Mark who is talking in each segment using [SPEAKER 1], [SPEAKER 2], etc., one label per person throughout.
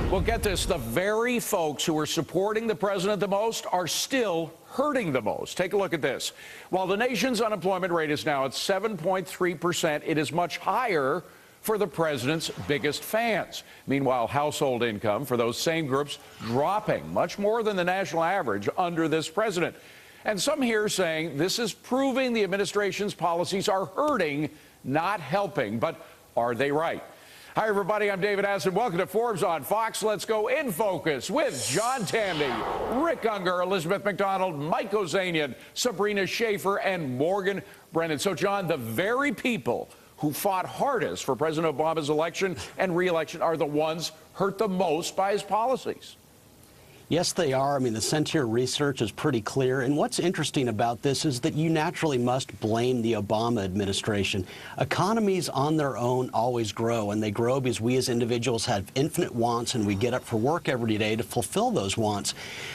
[SPEAKER 1] Well, get this. The very folks who are supporting the president the most are still hurting the most. Take a look at this. While the nation's unemployment rate is now at 7.3%, it is much higher for the president's biggest fans. Meanwhile, household income for those same groups dropping much more than the national average under this president. And some here saying this is proving the administration's policies are hurting, not helping. But are they right? Hi, everybody. I'm David Aston. Welcome to Forbes on Fox. Let's go in focus with John Tammy, Rick Unger, Elizabeth McDonald, Mike Ozanian, Sabrina Schaeffer, and Morgan Brennan. So, John, the very people who fought hardest for President Obama's election and re-election are the ones hurt the most by his policies.
[SPEAKER 2] Yes, they are. I mean, the Centier research is pretty clear. And what's interesting about this is that you naturally must blame the Obama administration. Economies on their own always grow, and they grow because we as individuals have infinite wants, and we get up for work every day to fulfill those wants.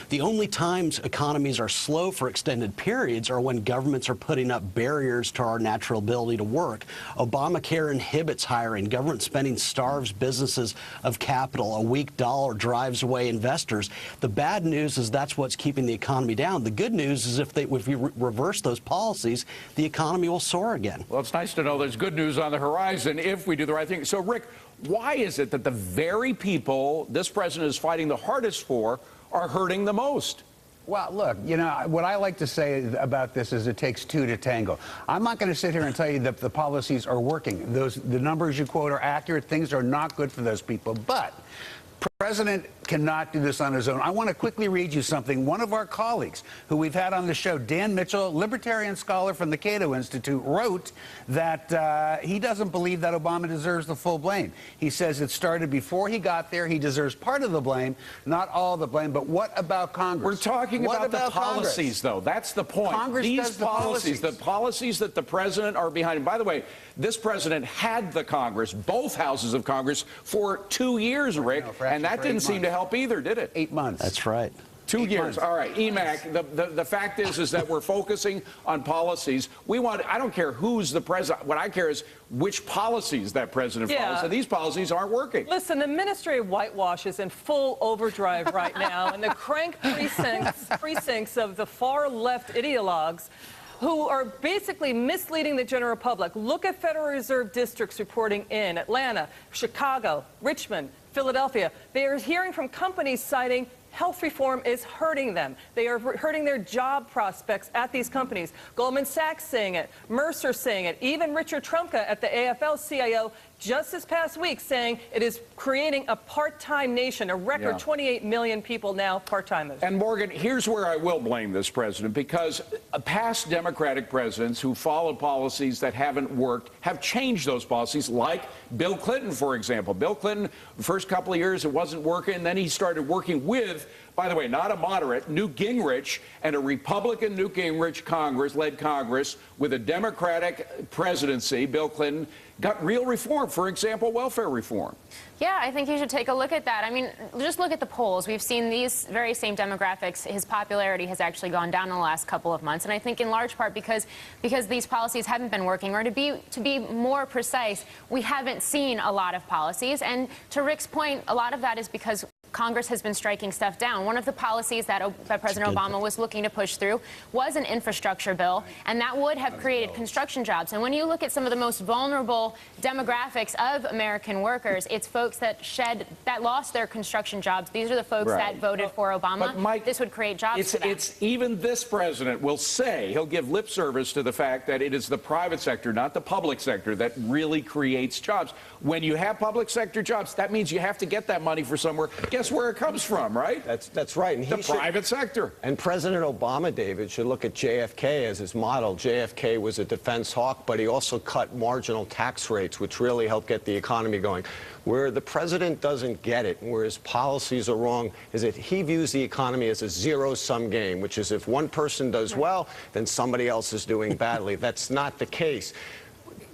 [SPEAKER 2] The only times economies are slow for extended periods are when governments are putting up barriers to our natural ability to work. Obamacare inhibits hiring. Government spending starves businesses of capital. A weak dollar drives away investors. The bad news is that's what's keeping the economy down. The good news is if we reverse those policies, the economy will soar again.
[SPEAKER 1] Well, it's nice to know there's good news on the horizon if we do the right thing. So, Rick, why is it that the very people this president is fighting the hardest for are hurting the most?
[SPEAKER 3] Well, look, you know, what I like to say about this is it takes two to tango. I'm not going to sit here and tell you that the policies are working. The numbers you quote are accurate. Things are not good for those people. But the president cannot do this on his own. I want to quickly read you something. One of our colleagues who we've had on the show, Dan Mitchell, libertarian scholar from the Cato Institute, wrote that he doesn't believe that Obama deserves the full blame. He says it started before he got there. He deserves part of the blame, not all of the blame. But what about Congress?
[SPEAKER 1] We're talking about the policies, though. That's the point.
[SPEAKER 3] Congress does the policies.
[SPEAKER 1] The policies that the president are behind. And by the way, this president had the Congress, both houses of Congress, for 2 years, Rick, and that didn't seem to help either, did it?
[SPEAKER 3] 8 months.
[SPEAKER 2] That's right.
[SPEAKER 1] 2 years. All right, EMAC, the fact is that we're focusing on policies. I don't care who's the president. What I care is which policies that president follows. And these policies aren't working.
[SPEAKER 4] Listen, the Ministry of Whitewash is in full overdrive right now, and the crank precincts of the far-left ideologues who are basically misleading the general public. Look at Federal Reserve districts reporting in Atlanta, Chicago, Richmond, Philadelphia. They are hearing from companies citing health reform is hurting them. They are hurting their job prospects at these companies. Goldman Sachs saying it, Mercer saying it, even Richard Trumka at the AFL-CIO just this past week saying it is creating a part-time nation, a record 28 million people now part-timers.
[SPEAKER 1] And Morgan, here's where I will blame this president, because past Democratic presidents who followed policies that haven't worked have changed those policies, like Bill Clinton, for example. Bill Clinton, the first couple of years, it wasn't working, and then he started working with, by the way, not a moderate, Newt Gingrich, and a Republican Newt Gingrich led Congress with a Democratic presidency. Bill Clinton got real reform, for example, welfare reform.
[SPEAKER 5] Yeah, I think you should take a look at that. I mean, just look at the polls. We've seen these very same demographics. His popularity has actually gone down in the last couple of months, and I think in large part because these policies haven't been working, or to be more precise, we haven't seen a lot of policies. And to Rick's point, a lot of that is because Congress has been striking stuff down. One of the policies that President Obama was looking to push through was an infrastructure bill, and that would have created construction jobs. And when you look at some of the most vulnerable demographics of American workers, it's folks that lost their construction jobs. These are the folks that voted for Obama.
[SPEAKER 1] But Mike,
[SPEAKER 5] this would create jobs for them.
[SPEAKER 1] Even this president will say, he'll give lip service to the fact that it is the private sector, not the public sector, that really creates jobs. When you have public sector jobs, that means you have to get that money for somewhere. Guess where it comes from, right?
[SPEAKER 6] That's right. And
[SPEAKER 1] the private sector.
[SPEAKER 6] And President Obama, David, should look at JFK as his model. JFK was a defense hawk, but he also cut marginal tax rates, which really helped get the economy going. Where the president doesn't get it, and where his policies are wrong, is that he views the economy as a zero-sum game, which is if one person does well, then somebody else is doing badly. That's not the case.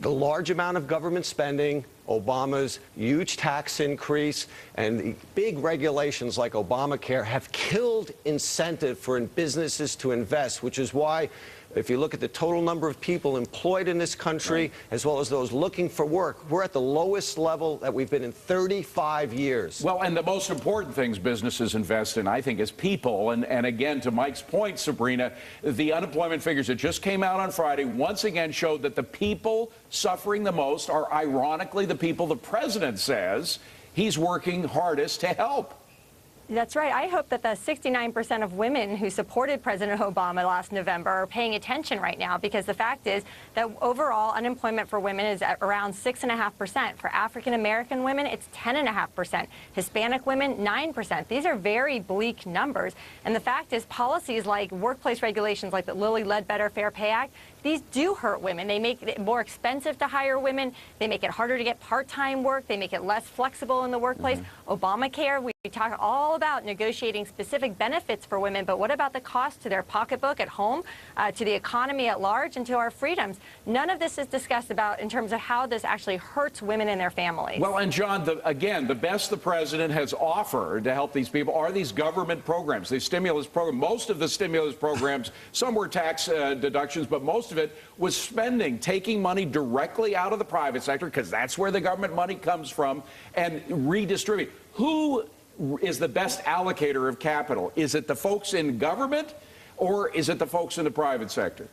[SPEAKER 6] The large amount of government spending, Obama's huge tax increase, and the big regulations like Obamacare have killed incentive for businesses to invest, which is why If you look at the total number of people employed in this country, as well as those looking for work, we're at the lowest level that we've been in 35 years.
[SPEAKER 1] Well, and the most important things businesses invest in, I think, is people. And again, to Mike's point, Sabrina, the unemployment figures that just came out on Friday once again showed that the people suffering the most are ironically the people the president says he's working hardest to help.
[SPEAKER 7] That's right. I hope that the 69% of women who supported President Obama last November are paying attention right now, because the fact is that overall unemployment for women is at around 6.5%. For African American women, it's 10.5%. Hispanic women, 9%. These are very bleak numbers. And the fact is policies like workplace regulations like the Lilly Ledbetter Fair Pay Act, these do hurt women. They make it more expensive to hire women. They make it harder to get part-time work. They make it less flexible in the workplace. Obamacare, we talk all about negotiating specific benefits for women, but what about the cost to their pocketbook at home, to the economy at large, and to our freedoms? None of this is discussed about in terms of how this actually hurts women and their families.
[SPEAKER 1] Well, and John, again, the best the president has offered to help these people are these government programs, these stimulus programs. Most of the stimulus programs, some were tax deductions, but most of it was spending, taking money directly out of the private sector, because that's where the government money comes from, and redistribute. Who is the best allocator of capital? Is it the folks in government, or is it the folks in the private sector?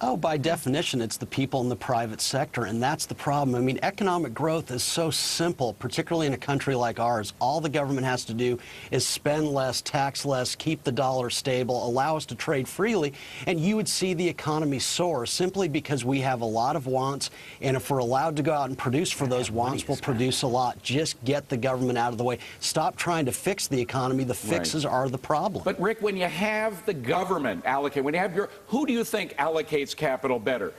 [SPEAKER 2] Oh, by definition, it's the people in the private sector, and that's the problem. I mean, economic growth is so simple, particularly in a country like ours. All the government has to do is spend less, tax less, keep the dollar stable, allow us to trade freely, and you would see the economy soar simply because we have a lot of wants, and if we're allowed to go out and produce for those wants, we'll produce a lot. Just get the government out of the way. Stop trying to fix the economy. The fixes are the problem.
[SPEAKER 1] But, Rick, when you have the government allocate, when you have who do you think allocates capital better?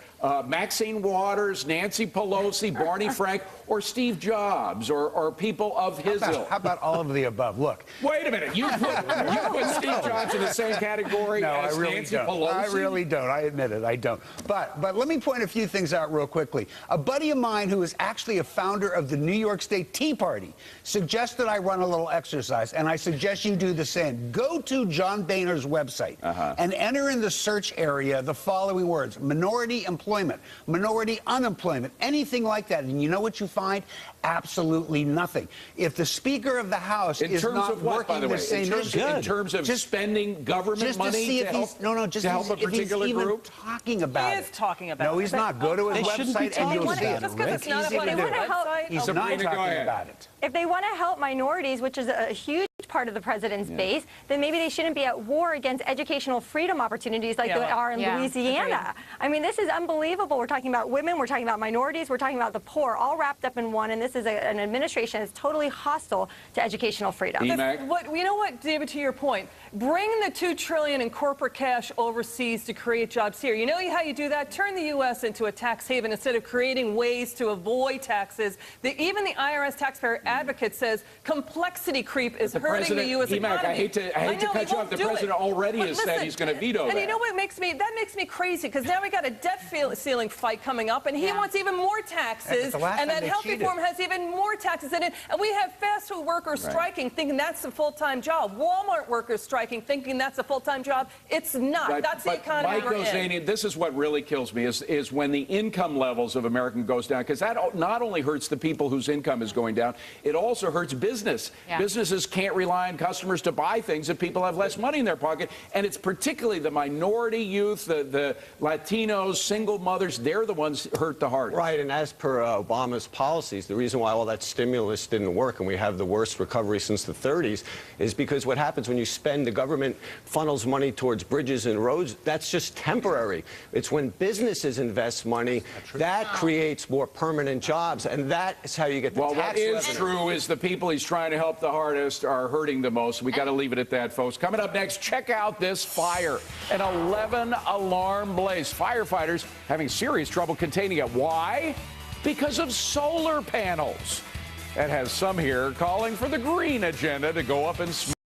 [SPEAKER 1] Maxine Waters, Nancy Pelosi, Barney Frank, or Steve Jobs, or people of his ilk?
[SPEAKER 3] How about all of the above? Look.
[SPEAKER 1] Wait a minute. You put Steve Jobs in the same category as Nancy Pelosi?
[SPEAKER 3] I really don't. I admit it. I don't. But let me point a few things out real quickly. A buddy of mine who is actually a founder of the New York State Tea Party suggested I run a little exercise, and I suggest you do the same. Go to John Boehner's website and enter in the search area the following words: minority employment, minority unemployment, anything like that. And you know what you find? Absolutely nothing. If the Speaker of the House is not working the same issue,
[SPEAKER 1] in terms of spending government money to help a particular group?
[SPEAKER 3] Talking about it.
[SPEAKER 4] He is talking about it.
[SPEAKER 3] No, he's not. Go to his website and you'll see it.
[SPEAKER 4] Just because it's not up on his website.
[SPEAKER 3] He's not talking about it.
[SPEAKER 7] If they want to help minorities, which is a huge part of the president's base, then maybe they shouldn't be at war against educational freedom opportunities like they are in Louisiana. I mean, this is unbelievable. We're talking about women, we're talking about minorities, we're talking about the poor, all wrapped up in one, and this is an administration that's totally hostile to educational freedom.
[SPEAKER 4] You know what, David, to your point, bring the $2 trillion in corporate cash overseas to create jobs here. You know how you do that? Turn the U.S. into a tax haven instead of creating ways to avoid taxes. Even the IRS taxpayer advocate says complexity creep is hurting the U.S. economy.
[SPEAKER 1] I hate to cut you off. The president already has said he's going to veto that.
[SPEAKER 4] And you know what makes me crazy? Because now we got a debt ceiling fight coming up, and he wants even more taxes, and that health reform has even more taxes in it. And we have fast food workers striking, thinking that's a full-time job. Walmart workers striking, thinking that's a full-time job. It's not. That's the economy we're in.
[SPEAKER 1] This is what really kills me is when the income levels of Americans goes down, because that not only hurts the people whose income is going down, it also hurts business. Businesses can't rely on customers to buy things if people have less money in their pocket, and it's particularly the minority youth, the Latinos, single mothers, they're the ones hurt the hardest.
[SPEAKER 6] Right, and as per Obama's policies, the reason why all that stimulus didn't work and we have the worst recovery since the 30s is because what happens when you spend, the government funnels money towards bridges and roads, that's just temporary. It's when businesses invest money that creates more permanent jobs, and that is how you get the tax
[SPEAKER 1] what is
[SPEAKER 6] revenue.
[SPEAKER 1] true is the people he's trying to help the hardest are hurting the most. We got to leave it at that, folks. Coming up next, check out this fire. An 11-alarm blaze. Firefighters having serious trouble containing it. Why? Because of solar panels. That has some here calling for the green agenda to go up in smoke.